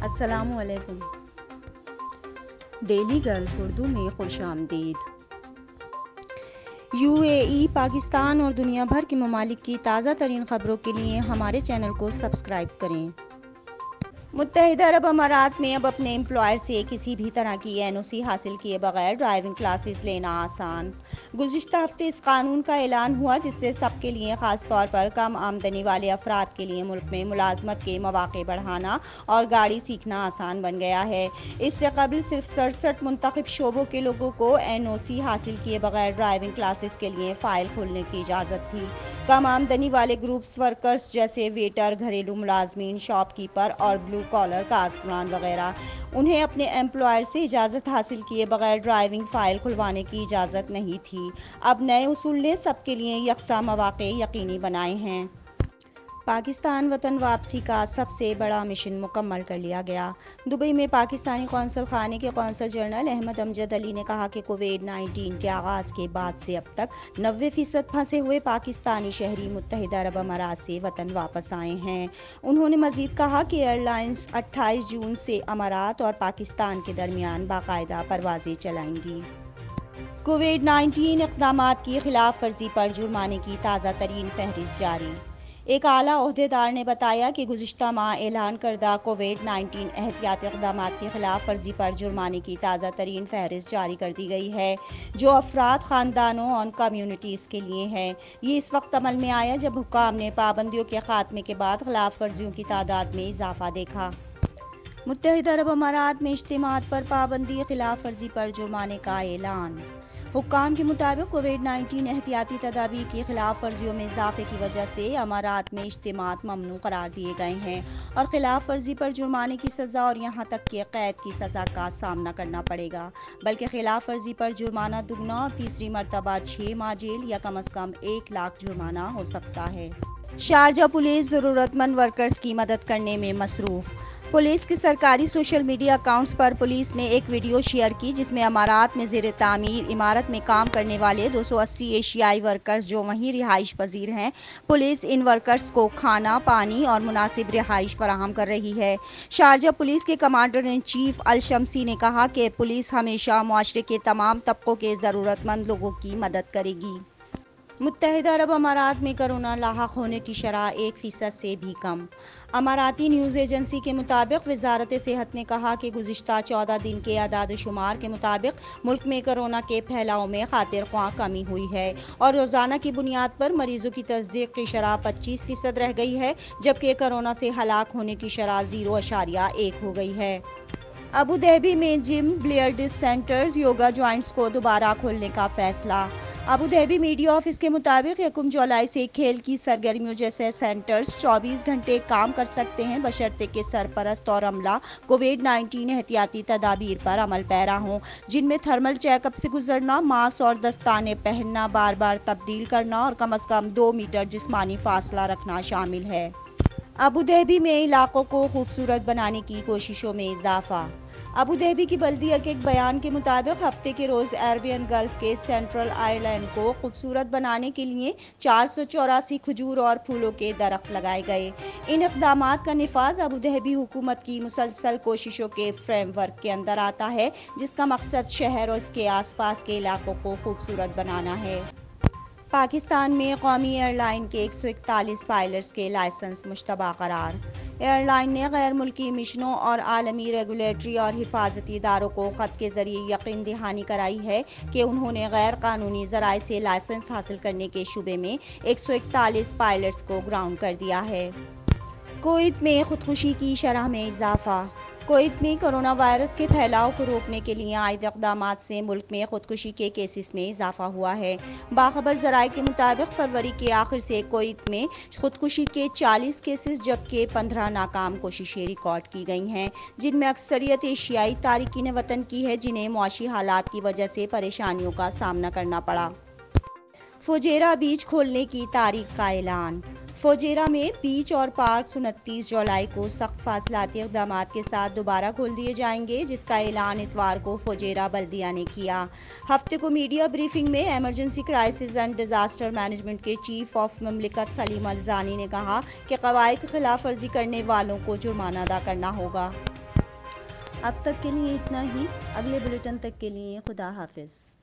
السلام علیکم۔ Daily girl Urdu میں خوش آمدید۔ UAE، پاکستان اور دنیا بھر کے ممالک کی تازہ ترین خبروں کے لیے ہمارے چینل کو سبسکرائب کریں۔ متحدہ عرب امارات میں اب اپنے امپلائر سے کسی بھی طرح کی NOC حاصل کیے بغیر ڈرائیونگ کلاسز لینا آسان۔ گزشتہ ہفتے اس قانون کا اعلان ہوا جس سے سب کے لیے، خاص طور پر کم آمدنی والے افراد کے لیے، ملک میں ملازمت کے مواقع بڑھانا اور گاڑی سیکھنا آسان بن گیا ہے۔ اس سے قبل صرف 67 منتخب شعبوں کے لوگوں کو NOC حاصل کیے بغیر ڈرائیونگ کلاسز کے لیے فائل کھولنے کی اجازت تھی۔ کم آمدنی والے گروپس ورکرز جیسے ویٹر، گھریلو ملازمین، شاپ کیپر اور بلو کالر کارکنان وغیرہ، انہیں اپنے امپلائر سے اجازت حاصل کیے بغیر ڈرائیونگ فائل کھلوانے کی اجازت نہیں تھی۔ اب نئے اصول نے سب کے لیے یکساں مواقع یقینی بنائے ہیں۔ پاکستان وطن واپسی کا سب سے بڑا مشن مکمل کر لیا گیا۔ دبئی میں پاکستانی قونصل خانے کے قونصل جنرل احمد امجد علی نے کہا کہ کووڈ-19 کے آغاز کے بعد سے اب تک 90% پھنسے ہوئے پاکستانی شہری متحدہ عرب امارات سے وطن واپس آئے ہیں۔ انہوں نے مزید کہا کہ ایئر لائنز 28 جون سے امارات اور پاکستان کے درمیان باقاعدہ پروازیں چلائیں گی۔ کووڈ-19 اقدامات کی خلاف ورزی پر جرمانے کی تازہ ترین فہرست جاری۔ ایک اعلیٰ عہدیدار نے بتایا کہ گزشتہ ماہ اعلان کردہ کووڈ-19 احتیاطی اقدامات کی خلاف ورزی پر جرمانے کی تازہ ترین فہرست جاری کر دی گئی ہے، جو افراد، خاندانوں اور کمیونٹیز کے لیے ہے۔ یہ اس وقت عمل میں آیا جب حکام نے پابندیوں کے خاتمے کے بعد خلاف ورزیوں کی تعداد میں اضافہ دیکھا۔ متحدہ عرب امارات میں اجتماعات پر پابندی، خلاف ورزی پر جرمانے کا اعلان۔ حکام کے مطابق کووڈ-19 احتیاطی تدابیر کی خلاف ورزیوں میں اضافے کی وجہ سے امارات میں اجتماعات ممنوع قرار دیے گئے ہیں اور خلاف ورزی پر جرمانے کی سزا اور یہاں تک کہ قید کی سزا کا سامنا کرنا پڑے گا، بلکہ خلاف ورزی پر جرمانہ دگنا اور تیسری مرتبہ 6 ماہ جیل یا کم از کم 1 لاکھ جرمانہ ہو سکتا ہے۔ شارجہ پولیس ضرورت مند ورکرز کی مدد کرنے میں مصروف۔ پولیس کے سرکاری سوشل میڈیا اکاؤنٹس پر پولیس نے ایک ویڈیو شیئر کی جس میں امارات میں زیر تعمیر عمارت میں کام کرنے والے 280 ایشیائی ورکرز جو وہیں رہائش پذیر ہیں، پولیس ان ورکرز کو کھانا، پانی اور مناسب رہائش فراہم کر رہی ہے۔ شارجہ پولیس کے کمانڈر ان چیف الشمسی نے کہا کہ پولیس ہمیشہ معاشرے کے تمام طبقوں کے ضرورت مند لوگوں کی مدد کرے گی۔ متحدہ عرب امارات میں کرونا لاحق ہونے کی شرح 1% سے بھی کم۔ اماراتی نیوز ایجنسی کے مطابق وزارت صحت نے کہا کہ گزشتہ 14 دن کے اعداد و شمار کے مطابق ملک میں کرونا کے پھیلاؤ میں خاطر خواہ کمی ہوئی ہے اور روزانہ کی بنیاد پر مریضوں کی تصدیق کی شرح 25% رہ گئی ہے، جبکہ کرونا سے ہلاک ہونے کی شرح 0.1 ہو گئی ہے۔ ابوظہبی میں جم، بلیئرڈس سینٹرز، یوگا جوائنٹس کو دوبارہ کھولنے کا فیصلہ۔ ابوظہبی میڈیا آفس کے مطابق 1 جولائی سے کھیل کی سرگرمیوں جیسے سینٹرز 24 گھنٹے کام کر سکتے ہیں، بشرطے کہ سرپرست اور عملہ کووڈ-19 احتیاطی تدابیر پر عمل پیرا ہوں، جن میں تھرمل چیک اپ سے گزرنا، ماسک اور دستانے پہننا، بار بار تبدیل کرنا اور کم از کم 2 میٹر جسمانی فاصلہ رکھنا شامل ہے۔ ابوظہبی میں علاقوں کو خوبصورت بنانے کی کوششوں میں اضافہ۔ ابوظہبی کی بلدیہ کے ایک بیان کے مطابق ہفتے کے روز عربین گلف کے سینٹرل آئلینڈ کو خوبصورت بنانے کے لیے 484 کھجور اور پھولوں کے درخت لگائے گئے۔ ان اقدامات کا نفاذ ابوظہبی حکومت کی مسلسل کوششوں کے فریم ورک کے اندر آتا ہے، جس کا مقصد شہر اور اس کے آس پاس کے علاقوں کو خوبصورت بنانا ہے۔ پاکستان میں قومی ایئر لائن کے 141 پائلٹس کے لائسنس مشتبہ قرار۔ ایئر لائن نے غیر ملکی مشنوں اور عالمی ریگولیٹری اور حفاظتی اداروں کو خط کے ذریعے یقین دہانی کرائی ہے کہ انہوں نے غیر قانونی ذرائع سے لائسنس حاصل کرنے کے شبے میں 141 پائلٹس کو گراؤنڈ کر دیا ہے۔ کویت میں خودکشی کی شرح میں اضافہ۔ کویت میں کرونا وائرس کے پھیلاؤ کو روکنے کے لیے عائد اقدامات سے ملک میں خودکشی کے کیسز میں اضافہ ہوا ہے۔ باخبر ذرائع کے مطابق فروری کے آخر سے کویت میں خودکشی کے 40 کیسز جبکہ 15 ناکام کوششیں ریکارڈ کی گئی ہیں، جن میں اکثریت ایشیائی تارکین وطن کی ہے جنہیں معاشی حالات کی وجہ سے پریشانیوں کا سامنا کرنا پڑا۔ فجیرہ بیچ کھولنے کی تاریخ کا اعلان۔ فجیرہ میں بیچ اور پارکس 29 جولائی کو سخت فاصلاتی اقدامات کے ساتھ دوبارہ کھول دیے جائیں گے، جس کا اعلان اتوار کو فجیرہ بلدیہ نے کیا۔ ہفتے کو میڈیا بریفنگ میں emergency crisis and disaster management کے چیف آف مملکت سلیم الزانی نے کہا کہ قواعد کی خلاف ورزی کرنے والوں کو جرمانہ ادا کرنا ہوگا۔ اب تک کے لیے اتنا ہی، اگلے بلیٹن تک کے لیے خدا حافظ۔